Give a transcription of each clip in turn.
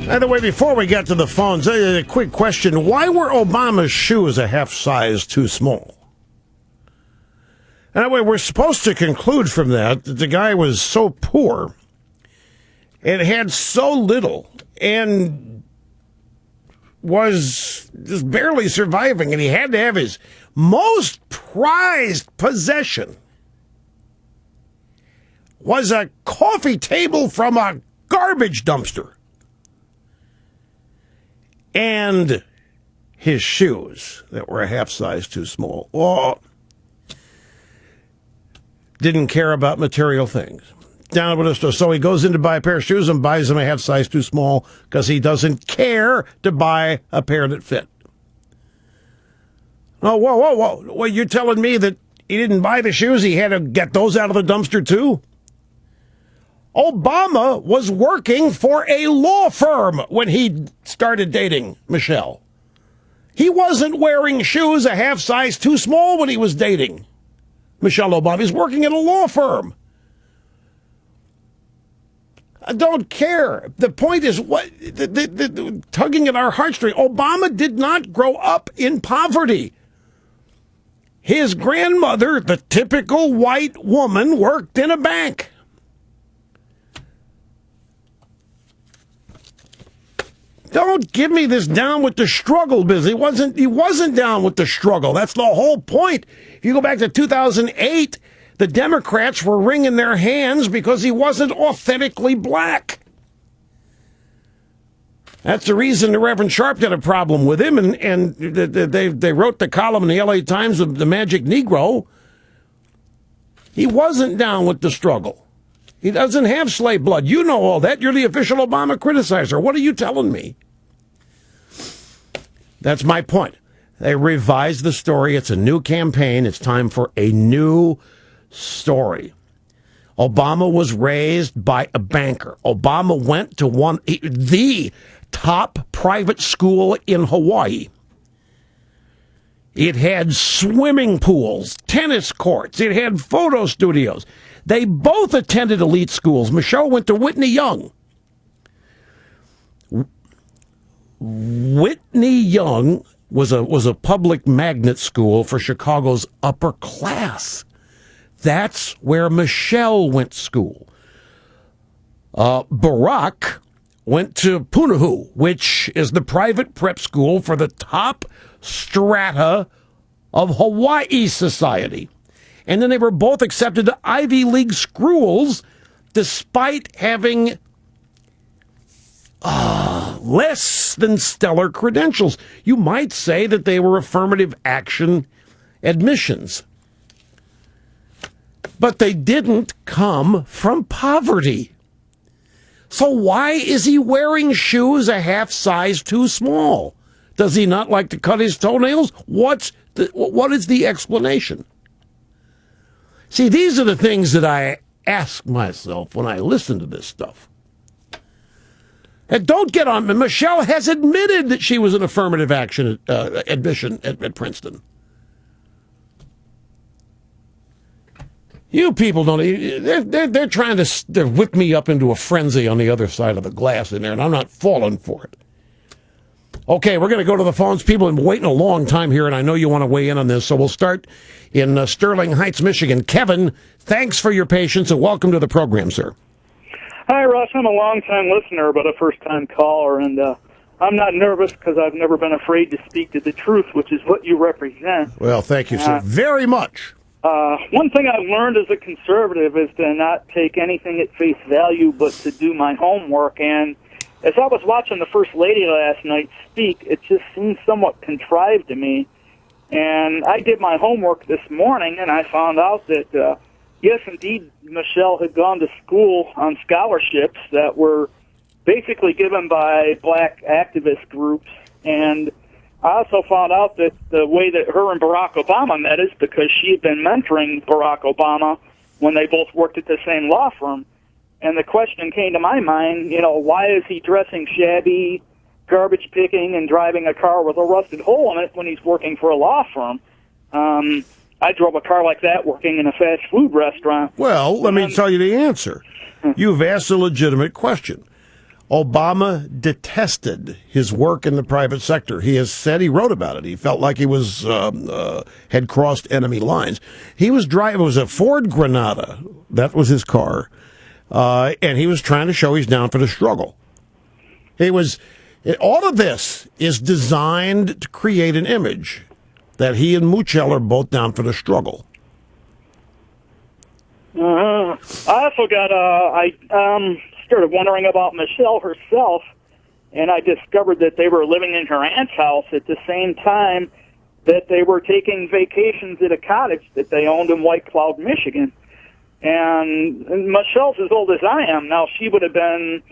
By the way, before we get to the phones, a quick question. Why were Obama's shoes a half size too small? Anyway, we're supposed to conclude from that the guy was so poor and had so little and was just barely surviving, and he had to have his most prized possession was a coffee table from a garbage dumpster and his shoes that were a half size too small. Oh, didn't care about material things. Down with the store. So he goes in to buy a pair of shoes and buys them a half size too small because he doesn't care to buy a pair that fit. Oh, whoa. Well, you're telling me that he didn't buy the shoes, he had to get those out of the dumpster too? Obama was working for a law firm when he started dating Michelle. He wasn't wearing shoes a half size too small when he was dating Michelle Obama. He's working at a law firm. I don't care. The point is what the tugging at our heartstring. Obama did not grow up in poverty. His grandmother, the typical white woman, worked in a bank. Don't give me this down with the struggle business. He wasn't down with the struggle. That's the whole point. If you go back to 2008, the Democrats were wringing their hands because he wasn't authentically black. That's the reason the Reverend Sharp had a problem with him, and they wrote the column in the LA Times of the Magic Negro. He wasn't down with the struggle. He doesn't have slave blood. You know all that. You're the official Obama criticizer. What are you telling me? That's my point. They revised the story. It's a new campaign. It's time for a new story. Obama was raised by a banker. Obama went to the top private school in Hawaii. It had swimming pools, tennis courts. It had photo studios. They both attended elite schools. Michelle went to Whitney Young. Whitney Young was a public magnet school for Chicago's upper class. That's where Michelle went to school. Barack went to Punahou, which is the private prep school for the top strata of Hawaii society. And then they were both accepted to Ivy League schools despite having less than stellar credentials. You might say that they were affirmative action admissions. But they didn't come from poverty. So why is he wearing shoes a half size too small? Does he not like to cut his toenails? What is the explanation? See, these are the things that I ask myself when I listen to this stuff. And don't get on me. Michelle has admitted that she was an affirmative action admission at Princeton. You people don't. They're trying to whip me up into a frenzy on the other side of the glass in there, and I'm not falling for it. Okay, we're going to go to the phones. People have been waiting a long time here, and I know you want to weigh in on this, so we'll start in Sterling Heights, Michigan. Kevin, thanks for your patience, and welcome to the program, sir. Hi, Russ. I'm a long-time listener, but a first-time caller, and I'm not nervous because I've never been afraid to speak to the truth, which is what you represent. Well, thank you, sir, very much. One thing I've learned as a conservative is to not take anything at face value, but to do my homework. And as I was watching the First Lady last night speak, it just seemed somewhat contrived to me. And I did my homework this morning, and I found out that, yes, indeed, Michelle had gone to school on scholarships that were basically given by black activist groups. And I also found out that the way that her and Barack Obama met is because she had been mentoring Barack Obama when they both worked at the same law firm. And the question came to my mind, why is he dressing shabby, garbage picking, and driving a car with a rusted hole in it when he's working for a law firm? I drove a car like that working in a fast food restaurant. Well, let me tell you the answer. You've asked a legitimate question. Obama detested his work in the private sector. He has said, he wrote about it. He felt like he was had crossed enemy lines. He was driving, it was a Ford Granada. That was his car. And he was trying to show he's down for the struggle. All of this is designed to create an image that he and Muchel are both down for the struggle. I also I started wondering about Michelle herself, and I discovered that they were living in her aunt's house at the same time that they were taking vacations at a cottage that they owned in White Cloud, Michigan. And Michelle's as old as I am. Now, she would have been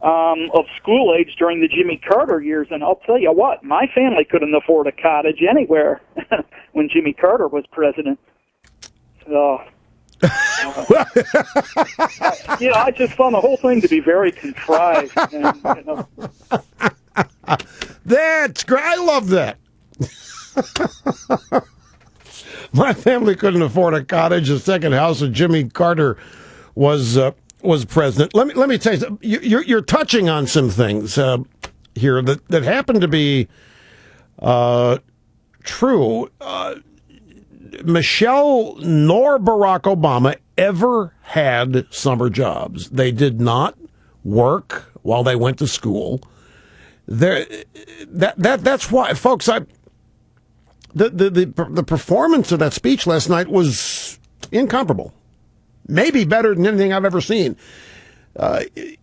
of school age during the Jimmy Carter years, and I'll tell you what, my family couldn't afford a cottage anywhere when Jimmy Carter was president. So... I just found the whole thing to be very contrived. And, That's great. I love that. My family couldn't afford a cottage, a second house, and Jimmy Carter was president. Let me tell you, you're touching on some things here that happen to be true. Michelle nor Barack Obama ever had summer jobs. They did not work while they went to school. That's why, folks. The performance of that speech last night was incomparable. Maybe better than anything I've ever seen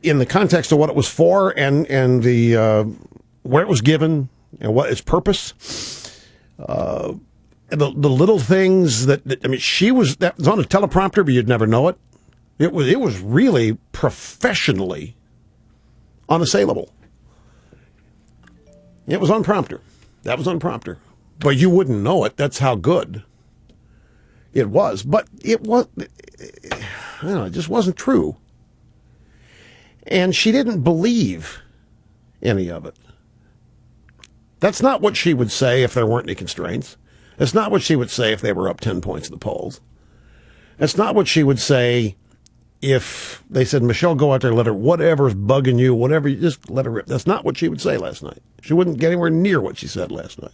in the context of what it was for and the where it was given and what its purpose. The little things that I mean, that was on a teleprompter, but you'd never know it. It was really professionally unassailable. It was on prompter. That was on prompter, but you wouldn't know it. That's how good it was. But it was, I don't know, it just wasn't true. And she didn't believe any of it. That's not what she would say if there weren't any constraints. That's not what she would say if they were up 10 points in the polls. That's not what she would say if they said, Michelle, go out there, let her, whatever's bugging you, whatever, you just let her rip. That's not what she would say last night. She wouldn't get anywhere near what she said last night.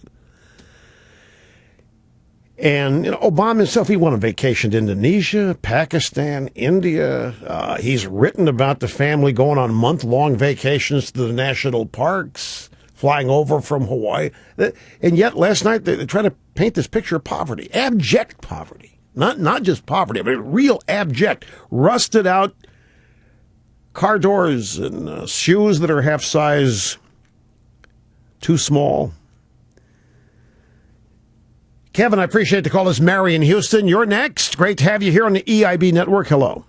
And Obama himself, he went on vacation to Indonesia, Pakistan, India. He's written about the family going on month-long vacations to the national parks, flying over from Hawaii. And yet last night they tried to paint this picture of poverty, abject poverty. Not just poverty, but real abject, rusted out car doors and shoes that are half size too small. Kevin, I appreciate the call. This is Mary in Houston. You're next. Great to have you here on the EIB network. Hello.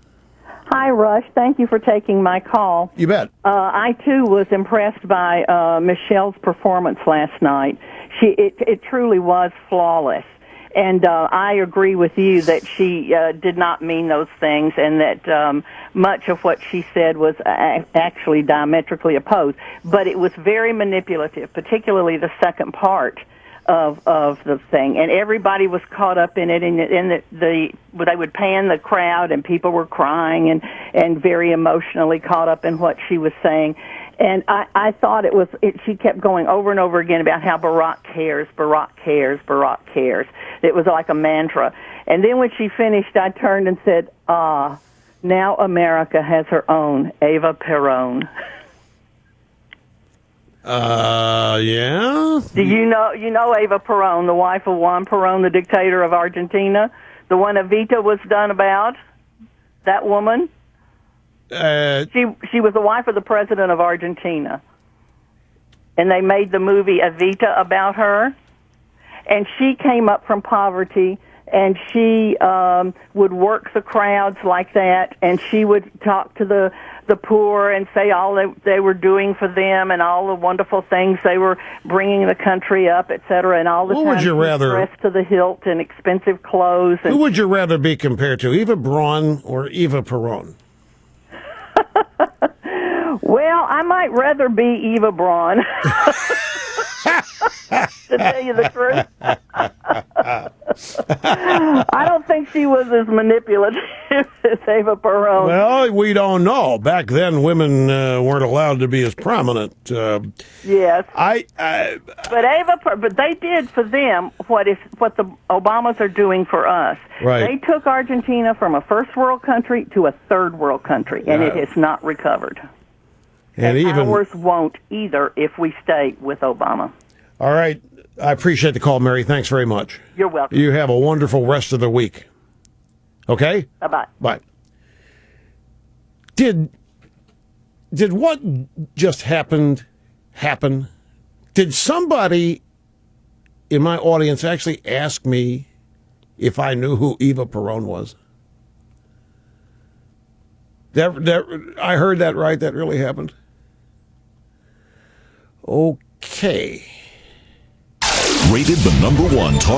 Hi, Rush. Thank you for taking my call. You bet. I, too, was impressed by Michelle's performance last night. It truly was flawless. And I agree with you that she did not mean those things and that much of what she said was actually diametrically opposed. But it was very manipulative, particularly the second part of the thing, and everybody was caught up in it. And they would pan the crowd, and people were crying and very emotionally caught up in what she was saying. And I thought she kept going over and over again about how Barack cares, Barack cares, Barack cares. It was like a mantra. And then when she finished, I turned and said, now America has her own Eva Perón. Yeah? Do you know Eva Perón, the wife of Juan Perón, the dictator of Argentina? The one Evita was done about? That woman? She was the wife of the president of Argentina. And they made the movie Evita about her. And she came up from poverty, and she would work the crowds like that, and she would talk to the poor and say all they were doing for them and all the wonderful things they were bringing the country up, et cetera, and all the time dressed to the hilt in expensive clothes. Who would you rather be compared to, Eva Braun or Eva Perón? Well, I might rather be Eva Braun. to tell you the truth. I don't think she was as manipulative as Eva Peron. Well, we don't know. Back then, women weren't allowed to be as prominent. Yes. But But they did for them what the Obamas are doing for us. Right. They took Argentina from a first world country to a third world country, and it has not recovered. And ours won't either if we stay with Obama. All right. I appreciate the call, Mary. Thanks very much. You're welcome. You have a wonderful rest of the week. Okay? Bye-bye. Bye. Did what just happened happen? Did somebody in my audience actually ask me if I knew who Eva Peron was? I heard that right? That really happened? Okay. Rated the #1 talk